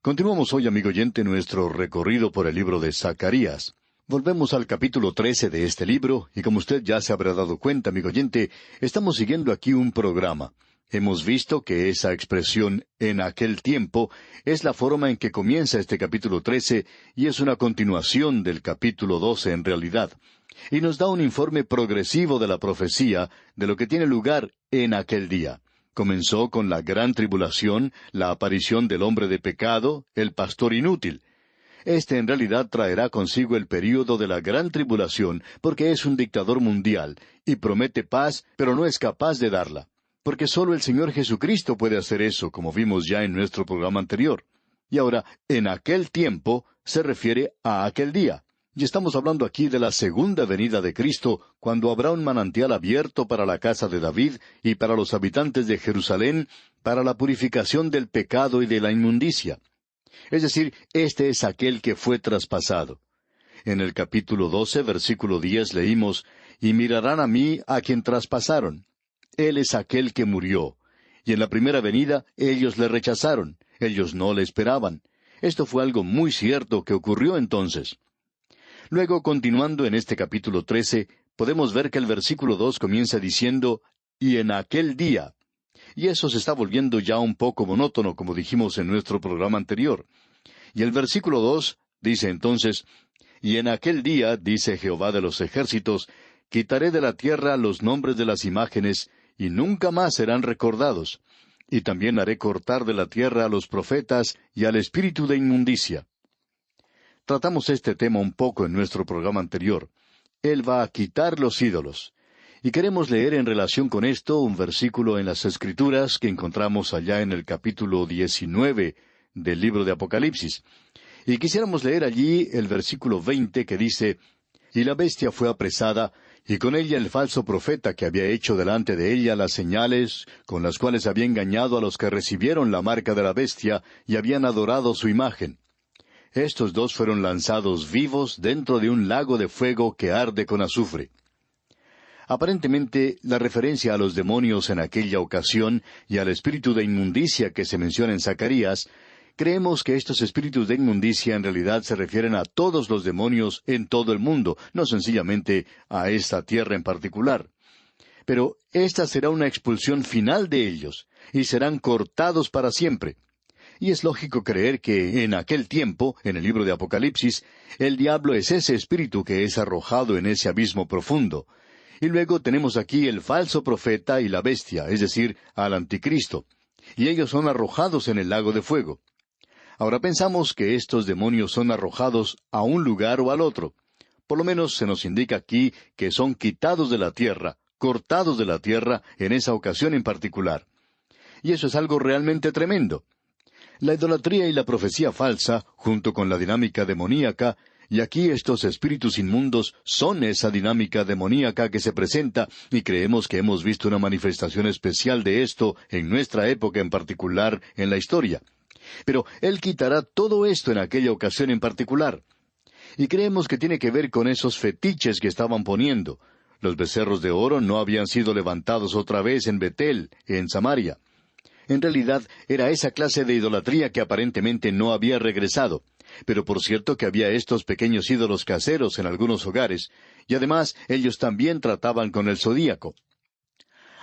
Continuamos hoy, amigo oyente, nuestro recorrido por el libro de Zacarías. Volvemos al capítulo 13 de este libro, y como usted ya se habrá dado cuenta, amigo oyente, estamos siguiendo aquí un programa. Hemos visto que esa expresión «en aquel tiempo» es la forma en que comienza este capítulo 13, y es una continuación del capítulo 12 en realidad. Y nos da un informe progresivo de la profecía de lo que tiene lugar en aquel día. Comenzó con la gran tribulación, la aparición del hombre de pecado, el pastor inútil. Este en realidad traerá consigo el período de la gran tribulación, porque es un dictador mundial, y promete paz, pero no es capaz de darla. Porque solo el Señor Jesucristo puede hacer eso, como vimos ya en nuestro programa anterior. Y ahora, en aquel tiempo, se refiere a aquel día. Y estamos hablando aquí de la segunda venida de Cristo, cuando habrá un manantial abierto para la casa de David y para los habitantes de Jerusalén, para la purificación del pecado y de la inmundicia. Es decir, este es aquel que fue traspasado. En el capítulo 12, versículo 10 leímos, «Y mirarán a mí a quien traspasaron. Él es aquel que murió. Y en la primera venida ellos le rechazaron, ellos no le esperaban». Esto fue algo muy cierto que ocurrió entonces. Luego, continuando en este capítulo 13, podemos ver que el versículo 2 comienza diciendo, «Y en aquel día». Y eso se está volviendo ya un poco monótono, como dijimos en nuestro programa anterior. Y el versículo 2 dice entonces, «Y en aquel día, dice Jehová de los ejércitos, quitaré de la tierra los nombres de las imágenes, y nunca más serán recordados. Y también haré cortar de la tierra a los profetas y al espíritu de inmundicia». Tratamos este tema un poco en nuestro programa anterior. Él va a quitar los ídolos. Y queremos leer en relación con esto un versículo en las Escrituras que encontramos allá en el capítulo 19 del libro de Apocalipsis. Y quisiéramos leer allí el versículo 20 que dice, «Y la bestia fue apresada, y con ella el falso profeta que había hecho delante de ella las señales, con las cuales había engañado a los que recibieron la marca de la bestia y habían adorado su imagen. Estos dos fueron lanzados vivos dentro de un lago de fuego que arde con azufre». Aparentemente, la referencia a los demonios en aquella ocasión y al espíritu de inmundicia que se menciona en Zacarías, creemos que estos espíritus de inmundicia en realidad se refieren a todos los demonios en todo el mundo, no sencillamente a esta tierra en particular. Pero esta será una expulsión final de ellos, y serán cortados para siempre. Y es lógico creer que en aquel tiempo, en el libro de Apocalipsis, el diablo es ese espíritu que es arrojado en ese abismo profundo. Y luego tenemos aquí el falso profeta y la bestia, es decir, al anticristo. Y ellos son arrojados en el lago de fuego. Ahora pensamos que estos demonios son arrojados a un lugar o al otro. Por lo menos se nos indica aquí que son quitados de la tierra, cortados de la tierra en esa ocasión en particular. Y eso es algo realmente tremendo. La idolatría y la profecía falsa, junto con la dinámica demoníaca, y aquí estos espíritus inmundos son esa dinámica demoníaca que se presenta, y creemos que hemos visto una manifestación especial de esto en nuestra época en particular en la historia. Pero Él quitará todo esto en aquella ocasión en particular. Y creemos que tiene que ver con esos fetiches que estaban poniendo. Los becerros de oro no habían sido levantados otra vez en Betel, en Samaria. En realidad, era esa clase de idolatría que aparentemente no había regresado. Pero por cierto que había estos pequeños ídolos caseros en algunos hogares, y además ellos también trataban con el zodíaco.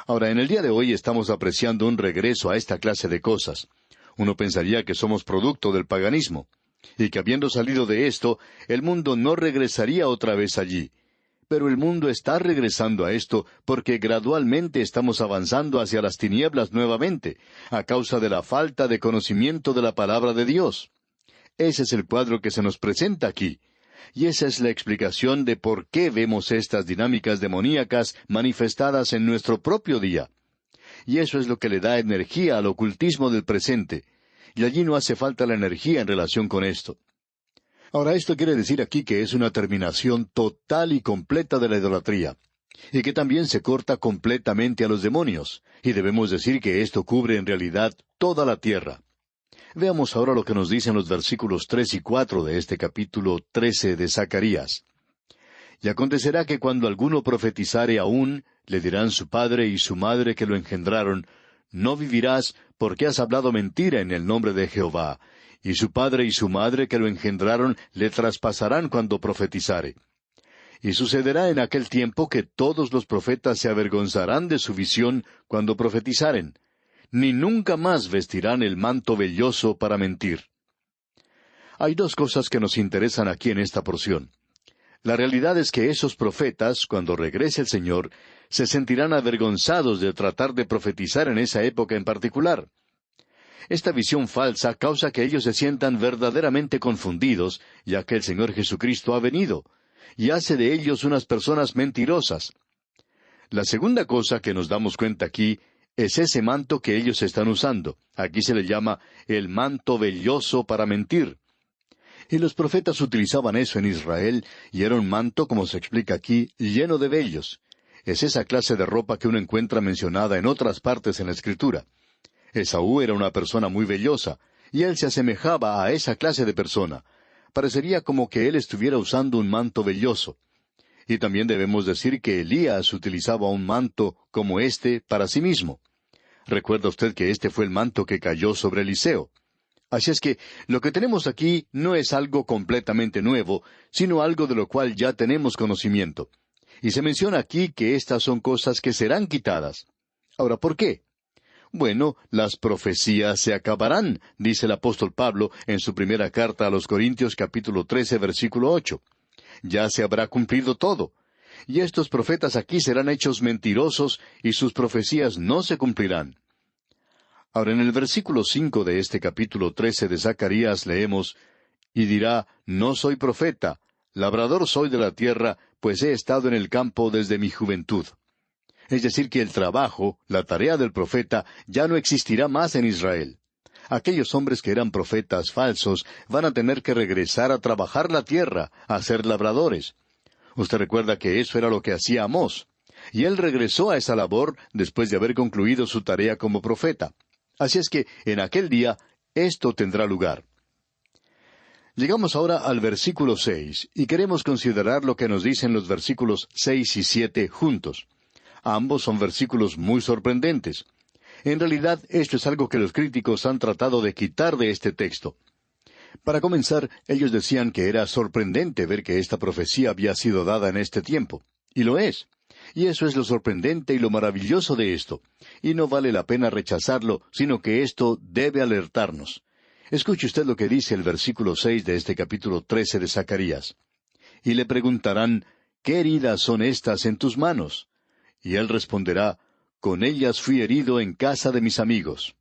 Ahora, en el día de hoy estamos apreciando un regreso a esta clase de cosas. Uno pensaría que somos producto del paganismo, y que habiendo salido de esto, el mundo no regresaría otra vez allí. Pero el mundo está regresando a esto porque gradualmente estamos avanzando hacia las tinieblas nuevamente, a causa de la falta de conocimiento de la palabra de Dios. Ese es el cuadro que se nos presenta aquí. Y esa es la explicación de por qué vemos estas dinámicas demoníacas manifestadas en nuestro propio día. Y eso es lo que le da energía al ocultismo del presente. Y allí no hace falta la energía en relación con esto. Ahora, esto quiere decir aquí que es una terminación total y completa de la idolatría, y que también se corta completamente a los demonios, y debemos decir que esto cubre en realidad toda la tierra. Veamos ahora lo que nos dicen los versículos 3 y 4 de este capítulo 13 de Zacarías. «Y acontecerá que cuando alguno profetizare aún, le dirán su padre y su madre que lo engendraron, no vivirás, porque has hablado mentira en el nombre de Jehová, y su padre y su madre que lo engendraron le traspasarán cuando profetizare. Y sucederá en aquel tiempo que todos los profetas se avergonzarán de su visión cuando profetizaren, ni nunca más vestirán el manto velloso para mentir. Hay dos cosas que nos interesan aquí en esta porción. La realidad es que esos profetas, cuando regrese el Señor, se sentirán avergonzados de tratar de profetizar en esa época en particular. Esta visión falsa causa que ellos se sientan verdaderamente confundidos, ya que el Señor Jesucristo ha venido, y hace de ellos unas personas mentirosas. La segunda cosa que nos damos cuenta aquí es ese manto que ellos están usando. Aquí se le llama el manto velloso para mentir. Y los profetas utilizaban eso en Israel, y era un manto, como se explica aquí, lleno de vellos. Es esa clase de ropa que uno encuentra mencionada en otras partes en la Escritura. Esaú era una persona muy vellosa, y él se asemejaba a esa clase de persona. Parecería como que él estuviera usando un manto velloso. Y también debemos decir que Elías utilizaba un manto como este para sí mismo. Recuerda usted que este fue el manto que cayó sobre Eliseo. Así es que lo que tenemos aquí no es algo completamente nuevo, sino algo de lo cual ya tenemos conocimiento. Y se menciona aquí que estas son cosas que serán quitadas. Ahora, ¿por qué? Bueno, las profecías se acabarán, dice el apóstol Pablo en su primera carta a los Corintios capítulo 13, versículo 8. Ya se habrá cumplido todo. Y estos profetas aquí serán hechos mentirosos y sus profecías no se cumplirán. Ahora en el versículo 5 de este capítulo 13 de Zacarías leemos, y dirá, no soy profeta, labrador soy de la tierra, pues he estado en el campo desde mi juventud. Es decir, que el trabajo, la tarea del profeta, ya no existirá más en Israel. Aquellos hombres que eran profetas falsos van a tener que regresar a trabajar la tierra, a ser labradores. Usted recuerda que eso era lo que hacía Amós. Y él regresó a esa labor después de haber concluido su tarea como profeta. Así es que, en aquel día, esto tendrá lugar. Llegamos ahora al versículo 6, y queremos considerar lo que nos dicen los versículos 6 y 7 juntos. Ambos son versículos muy sorprendentes. En realidad, esto es algo que los críticos han tratado de quitar de este texto. Para comenzar, ellos decían que era sorprendente ver que esta profecía había sido dada en este tiempo. Y lo es. Y eso es lo sorprendente y lo maravilloso de esto. Y no vale la pena rechazarlo, sino que esto debe alertarnos. Escuche usted lo que dice el versículo 6 de este capítulo 13 de Zacarías. Y le preguntarán, ¿qué heridas son estas en tus manos? Y él responderá, con ellas fui herido en casa de mis amigos.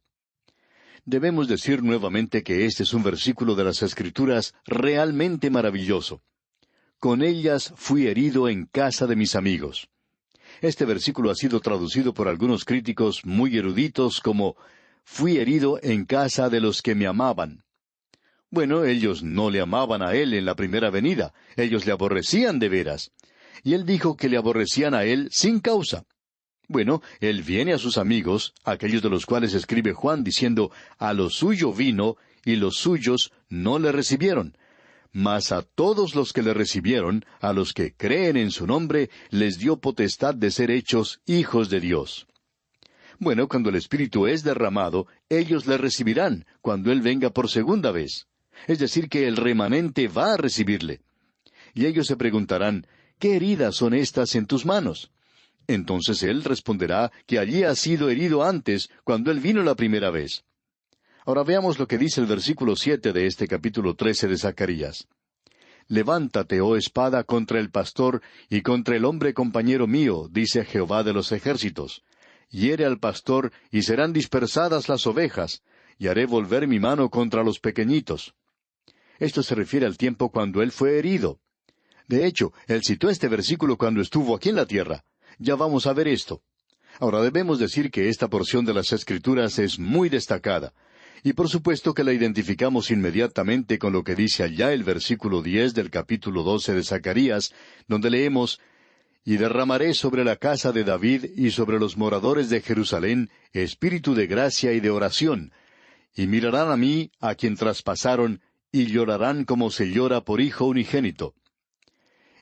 Debemos decir nuevamente que este es un versículo de las Escrituras realmente maravilloso. Con ellas fui herido en casa de mis amigos. Este versículo ha sido traducido por algunos críticos muy eruditos como fui herido en casa de los que me amaban. Bueno, ellos no le amaban a él en la primera venida, ellos le aborrecían de veras. Y él dijo que le aborrecían a él sin causa. Bueno, él viene a sus amigos, aquellos de los cuales escribe Juan diciendo, a lo suyo vino, y los suyos no le recibieron. Mas a todos los que le recibieron, a los que creen en su nombre, les dio potestad de ser hechos hijos de Dios. Bueno, cuando el Espíritu es derramado, ellos le recibirán, cuando Él venga por segunda vez. Es decir, que el remanente va a recibirle. Y ellos se preguntarán, ¿qué heridas son estas en tus manos? Entonces Él responderá que allí ha sido herido antes, cuando Él vino la primera vez. Ahora veamos lo que dice el versículo 7 de este capítulo 13 de Zacarías. Levántate, oh espada, contra el pastor y contra el hombre compañero mío, dice Jehová de los ejércitos. Hiere al pastor, y serán dispersadas las ovejas, y haré volver mi mano contra los pequeñitos. Esto se refiere al tiempo cuando él fue herido. De hecho, él citó este versículo cuando estuvo aquí en la tierra. Ya vamos a ver esto. Ahora debemos decir que esta porción de las Escrituras es muy destacada. Y por supuesto que la identificamos inmediatamente con lo que dice allá el versículo 10 del capítulo 12 de Zacarías, donde leemos, y derramaré sobre la casa de David y sobre los moradores de Jerusalén espíritu de gracia y de oración, y mirarán a mí, a quien traspasaron, y llorarán como se llora por hijo unigénito.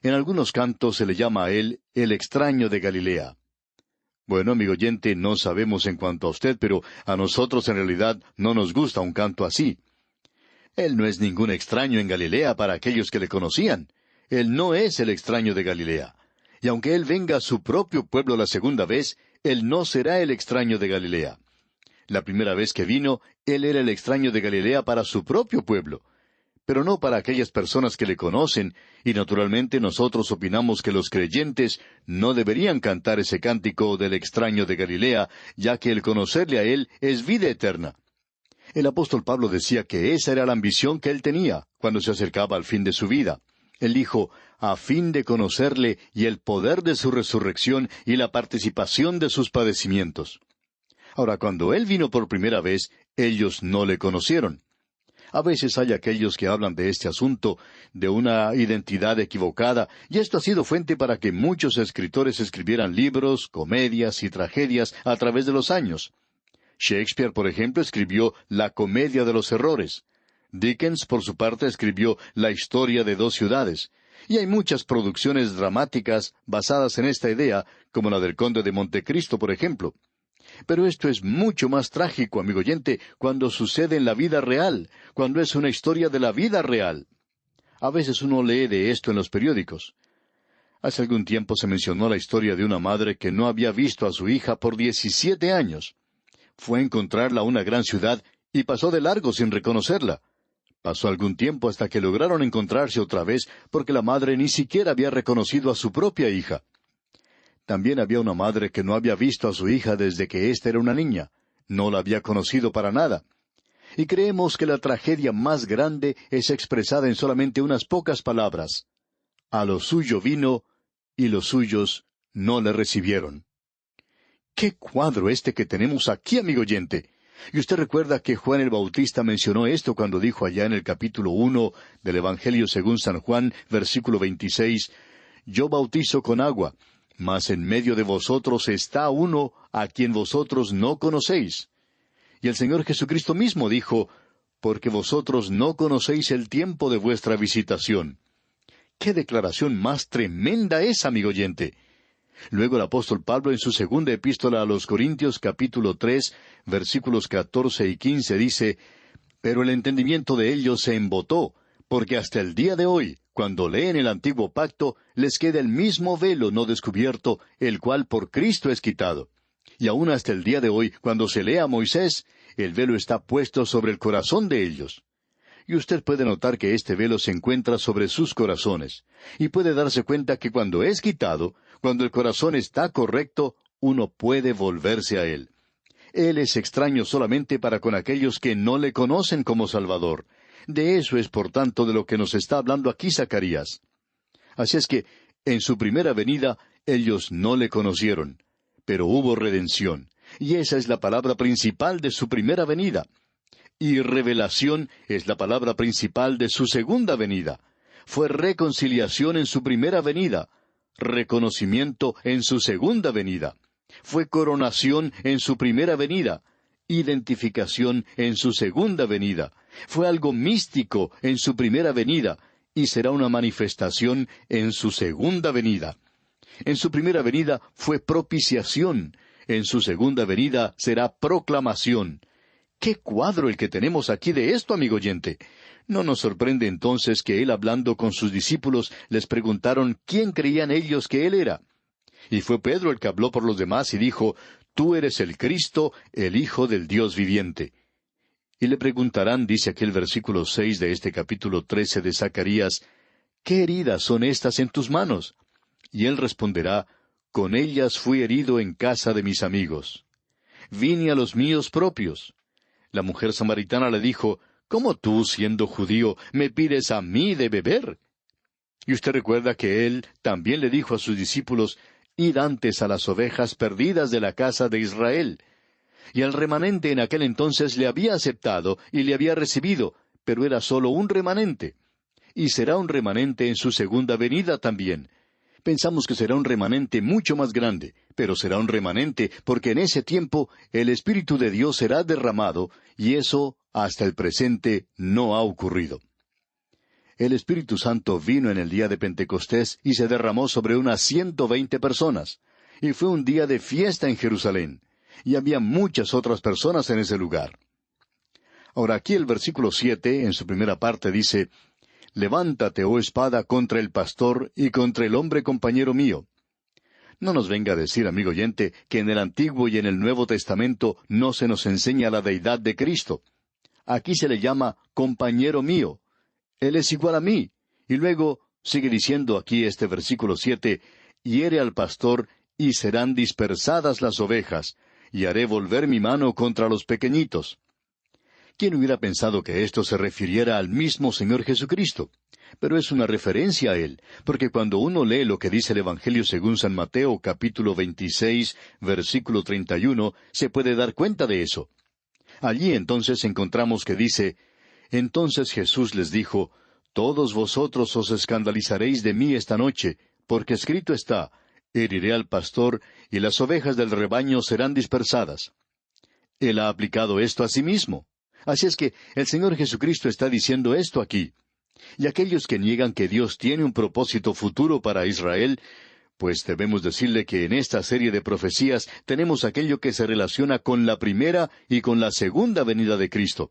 En algunos cantos se le llama a él el extraño de Galilea. Bueno, amigo oyente, no sabemos en cuanto a usted, pero a nosotros en realidad no nos gusta un canto así. Él no es ningún extraño en Galilea para aquellos que le conocían. Él no es el extraño de Galilea. Y aunque Él venga a su propio pueblo la segunda vez, Él no será el extraño de Galilea. La primera vez que vino, Él era el extraño de Galilea para su propio pueblo, pero no para aquellas personas que le conocen, y naturalmente nosotros opinamos que los creyentes no deberían cantar ese cántico del extraño de Galilea, ya que el conocerle a Él es vida eterna. El apóstol Pablo decía que esa era la ambición que él tenía cuando se acercaba al fin de su vida. Él dijo, a fin de conocerle y el poder de su resurrección y la participación de sus padecimientos. Ahora, cuando él vino por primera vez, ellos no le conocieron. A veces hay aquellos que hablan de este asunto, de una identidad equivocada, y esto ha sido fuente para que muchos escritores escribieran libros, comedias y tragedias a través de los años. Shakespeare, por ejemplo, escribió La Comedia de los Errores. Dickens, por su parte, escribió La Historia de dos ciudades. Y hay muchas producciones dramáticas basadas en esta idea, como la del Conde de Montecristo, por ejemplo. Pero esto es mucho más trágico, amigo oyente, cuando sucede en la vida real, cuando es una historia de la vida real. A veces uno lee de esto en los periódicos. Hace algún tiempo se mencionó la historia de una madre que no había visto a su hija por 17 años. Fue a encontrarla a una gran ciudad y pasó de largo sin reconocerla. Pasó algún tiempo hasta que lograron encontrarse otra vez porque la madre ni siquiera había reconocido a su propia hija. También había una madre que no había visto a su hija desde que ésta era una niña. No la había conocido para nada. Y creemos que la tragedia más grande es expresada en solamente unas pocas palabras. A lo suyo vino, y los suyos no le recibieron. ¡Qué cuadro este que tenemos aquí, amigo oyente! Y usted recuerda que Juan el Bautista mencionó esto cuando dijo allá en el capítulo 1 del Evangelio según San Juan, versículo 26, Yo bautizo con agua, mas en medio de vosotros está uno a quien vosotros no conocéis. Y el Señor Jesucristo mismo dijo, Porque vosotros no conocéis el tiempo de vuestra visitación. ¡Qué declaración más tremenda es, amigo oyente! Luego el apóstol Pablo en su segunda epístola a los Corintios capítulo 3, versículos 14 y 15 dice, Pero el entendimiento de ellos se embotó, porque hasta el día de hoy, cuando leen el antiguo pacto, les queda el mismo velo no descubierto, el cual por Cristo es quitado. Y aún hasta el día de hoy, cuando se lee a Moisés, el velo está puesto sobre el corazón de ellos. Y usted puede notar que este velo se encuentra sobre sus corazones. Y puede darse cuenta que cuando es quitado, cuando el corazón está correcto, uno puede volverse a Él. Él es extraño solamente para con aquellos que no le conocen como Salvador. De eso es, por tanto, de lo que nos está hablando aquí Zacarías. Así es que, en su primera venida, ellos no le conocieron. Pero hubo redención. Y esa es la palabra principal de su primera venida. Y revelación es la palabra principal de su segunda venida. Fue reconciliación en su primera venida, reconocimiento en su segunda venida. Fue coronación en su primera venida, identificación en su segunda venida. Fue algo místico en su primera venida, y será una manifestación en su segunda venida. En su primera venida fue propiciación, en su segunda venida será proclamación. ¡Qué cuadro el que tenemos aquí de esto, amigo oyente! ¿No nos sorprende entonces que él, hablando con sus discípulos, les preguntaron quién creían ellos que él era? Y fue Pedro el que habló por los demás y dijo, Tú eres el Cristo, el Hijo del Dios viviente. Y le preguntarán, dice aquel versículo 6 de este capítulo 13 de Zacarías, ¿qué heridas son estas en tus manos? Y él responderá, Con ellas fui herido en casa de mis amigos. Vine a los míos propios. La mujer samaritana le dijo, ¿Cómo tú, siendo judío, me pides a mí de beber? Y usted recuerda que él también le dijo a sus discípulos, Id antes a las ovejas perdidas de la casa de Israel. Y el remanente en aquel entonces le había aceptado y le había recibido, pero era solo un remanente. Y será un remanente en su segunda venida también. Pensamos que será un remanente mucho más grande, pero será un remanente porque en ese tiempo el Espíritu de Dios será derramado, y eso, hasta el presente, no ha ocurrido. El Espíritu Santo vino en el día de Pentecostés y se derramó sobre unas 120 personas, y fue un día de fiesta en Jerusalén, y había muchas otras personas en ese lugar. Ahora aquí el versículo 7, en su primera parte, dice, Levántate, oh espada, contra el pastor y contra el hombre compañero mío. No nos venga a decir, amigo oyente, que en el Antiguo y en el Nuevo Testamento no se nos enseña la deidad de Cristo. Aquí se le llama compañero mío. Él es igual a mí. Y luego sigue diciendo aquí este versículo 7, hiere al pastor y serán dispersadas las ovejas, y haré volver mi mano contra los pequeñitos. ¿Quién hubiera pensado que esto se refiriera al mismo Señor Jesucristo? Pero es una referencia a Él, porque cuando uno lee lo que dice el Evangelio según San Mateo, capítulo 26, versículo 31, se puede dar cuenta de eso. Allí entonces encontramos que dice, Entonces Jesús les dijo, Todos vosotros os escandalizaréis de mí esta noche, porque escrito está, Heriré al pastor, y las ovejas del rebaño serán dispersadas. Él ha aplicado esto a sí mismo. Así es que el Señor Jesucristo está diciendo esto aquí. Y aquellos que niegan que Dios tiene un propósito futuro para Israel, pues debemos decirle que en esta serie de profecías tenemos aquello que se relaciona con la primera y con la segunda venida de Cristo.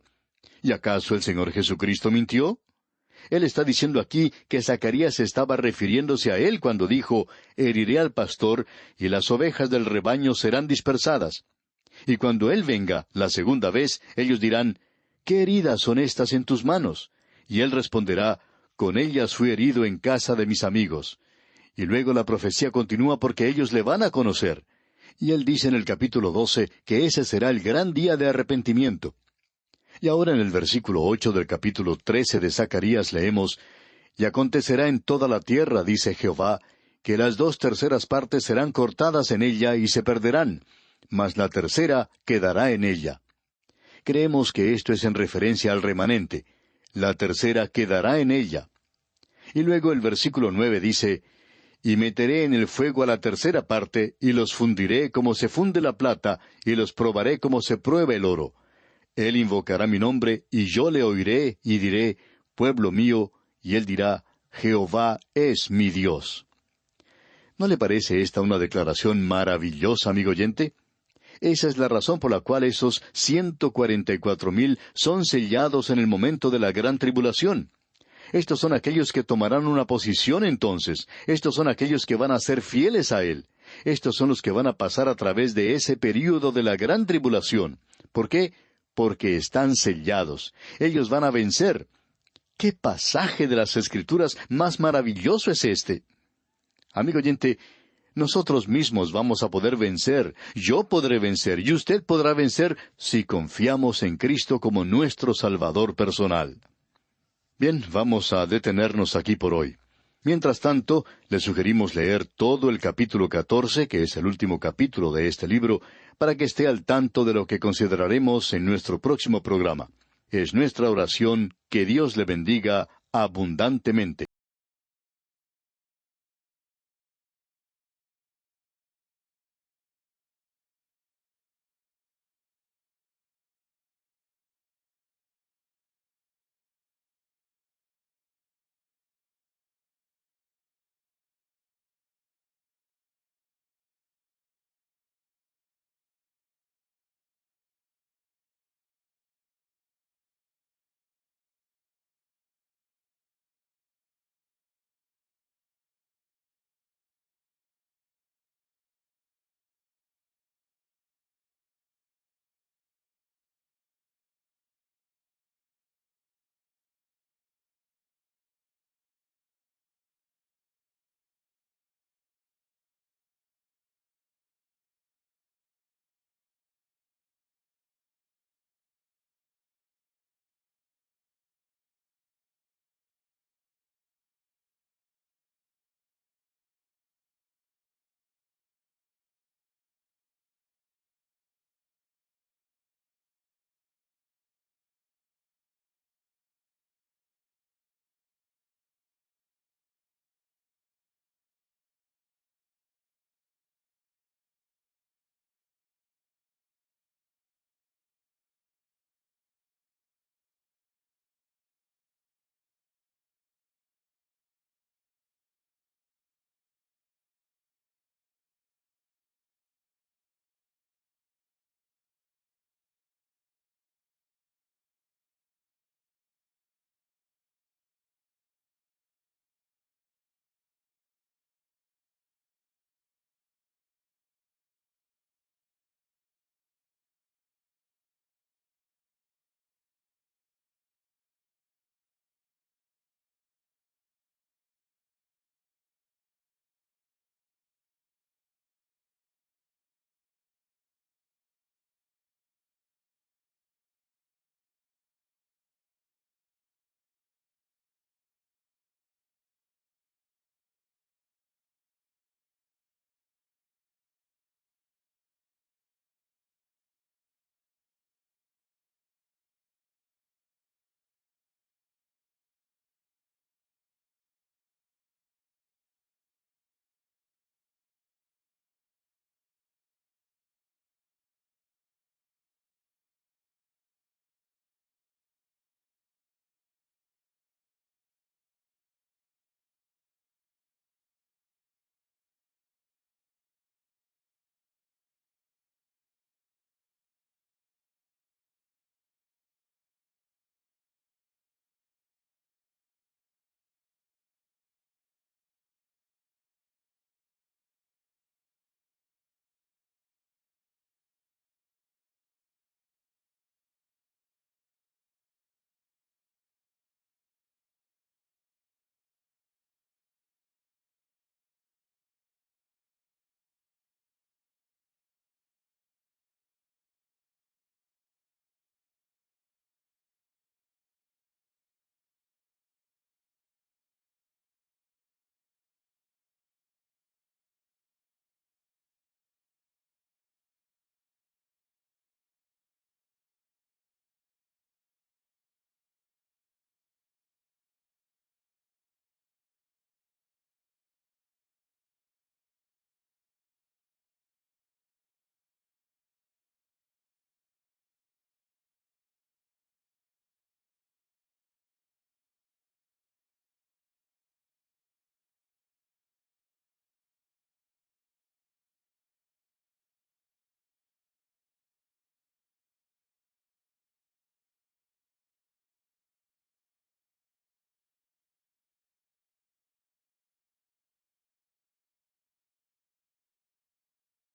¿Y acaso el Señor Jesucristo mintió? Él está diciendo aquí que Zacarías estaba refiriéndose a él cuando dijo, Heriré al pastor, y las ovejas del rebaño serán dispersadas. Y cuando Él venga, la segunda vez, ellos dirán, ¿qué heridas son estas en tus manos? Y Él responderá, con ellas fui herido en casa de mis amigos. Y luego la profecía continúa porque ellos le van a conocer. Y Él dice en el capítulo 12 que ese será el gran día de arrepentimiento. Y ahora en el versículo 8 del capítulo 13 de Zacarías leemos, Y acontecerá en toda la tierra, dice Jehová, que las 2/3 partes serán cortadas en ella y se perderán, mas la tercera quedará en ella. Creemos que esto es en referencia al remanente. La tercera quedará en ella. Y luego el versículo 9 dice, Y meteré en el fuego a la tercera parte, y los fundiré como se funde la plata, y los probaré como se prueba el oro. Él invocará mi nombre, y yo le oiré, y diré, Pueblo mío, y él dirá, Jehová es mi Dios. ¿No le parece esta una declaración maravillosa, amigo oyente? Esa es la razón por la cual esos 144,000 son sellados en el momento de la gran tribulación. Estos son aquellos que tomarán una posición entonces. Estos son aquellos que van a ser fieles a Él. Estos son los que van a pasar a través de ese período de la gran tribulación. ¿Por qué? Porque están sellados. Ellos van a vencer. ¿Qué pasaje de las Escrituras más maravilloso es este? Amigo oyente, nosotros mismos vamos a poder vencer, yo podré vencer y usted podrá vencer si confiamos en Cristo como nuestro Salvador personal. Bien, vamos a detenernos aquí por hoy. Mientras tanto, le sugerimos leer todo el capítulo 14, que es el último capítulo de este libro, para que esté al tanto de lo que consideraremos en nuestro próximo programa. Es nuestra oración que Dios le bendiga abundantemente.